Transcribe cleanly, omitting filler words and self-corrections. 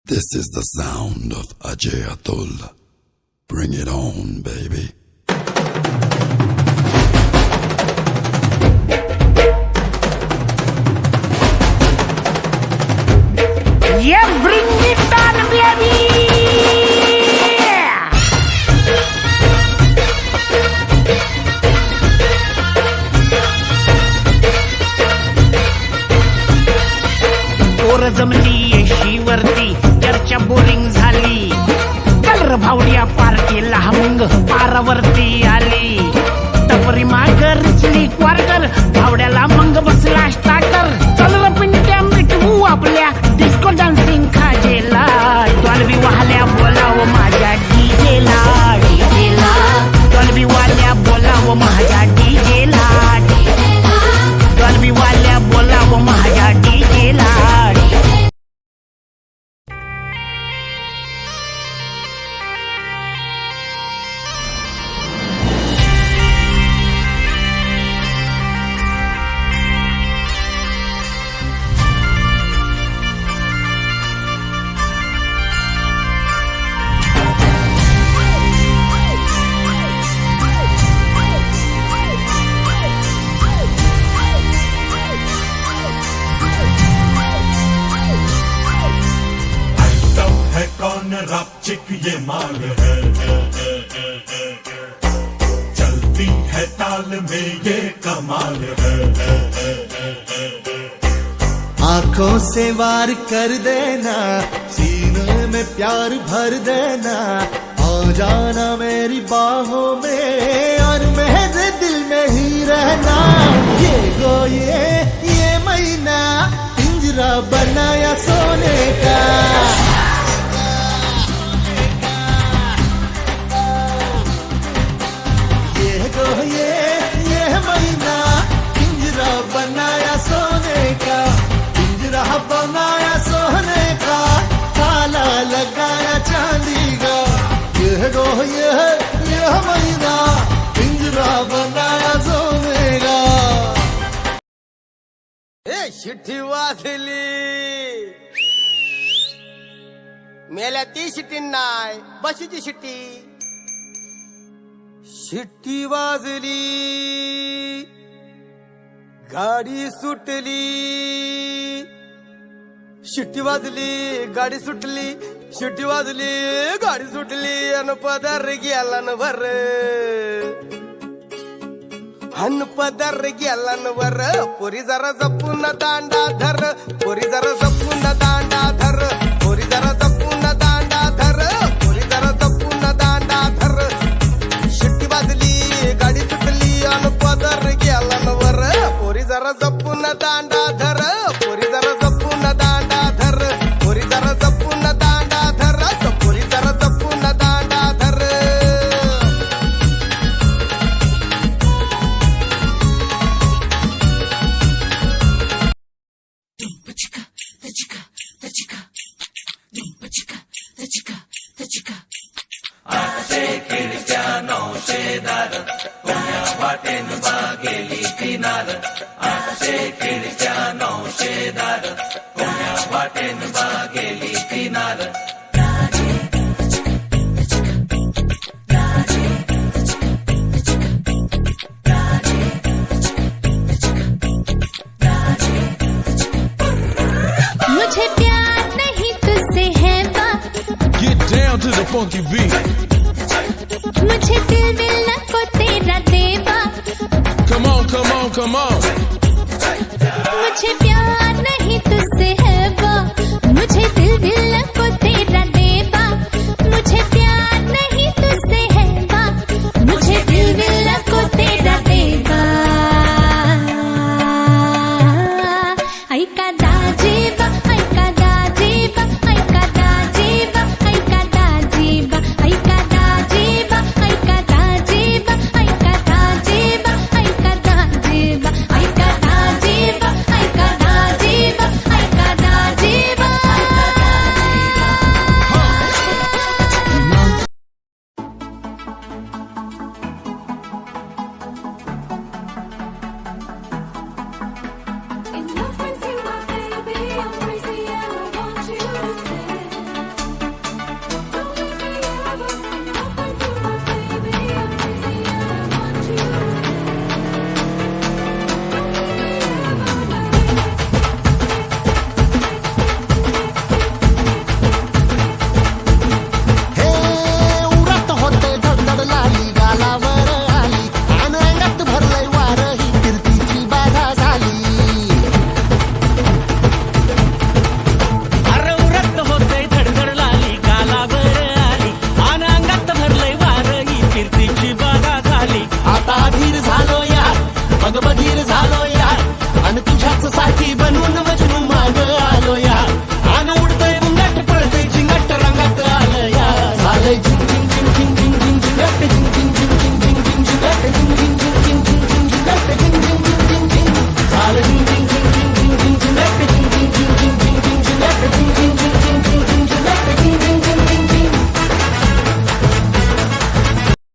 This is the sound of Ajay Atul. Bring it on, baby. Yeah, bring it on, baby! पोर जमली येशीवरती चर्चा boring झाली colour भावड्या पार्टीला मग पारावरती आली टपरी माग रिचली क्वार्टर भावड्याला मग बसला स्टार्टर चल र पिंट्या मिटवू आपल्या डिस्को डान्सिंग खाजेला डॉल्बी वाल्या बोलाव माझ्या डीजेला डीजेला डॉल्बी वाल्या बोलाव माझ्या डीजेला डॉल्बी वाल्या बोलाव माझ्या डीजेला चिक ये माल है चलती है ताल में ये कमाल है आंखों से वार कर देना सीने में प्यार भर देना आ जाना मेरी बाहों में और मेरे दिल में ही रहना ये गो ये महीना पिंजरा बनाया सोने का ये महीना पिंजरा बनाया सोने का पिंजरा बनाया सोने का ताला लगाया चांदी का ये महीना पिंजरा बनाया सोने का शिट्टी वाजली मेल्या ती शिट्टी नाय बशीची शिट्टी शिट्टी वाजली गाडी सुटली शिट्टी वाजली गाडी सुटली शिट्टी वाजली गाडी सुटली अन पदर गेला न वर अन पदर गेला न वर पोरी जरा जपून दांडा धर पोरी जरा जपून दांडा धर पोरी जरा जपून दांडा धर पोरी जरा जपून दांडा धर शिट्टी वाजली गाडी सुटली अन पदर गेला न वर पोरी जरा जपून दांडा धर पोरी जरा जपून दांडा धर पोरी जरा जपून दांडा धर पोरी जरा जपून दांडा धर मुझे प्यार नहीं तुझसे है बात Get down to the funky beat. मुझे दिल मिलना को तेरा देवा Come on, come on, come on. मुझे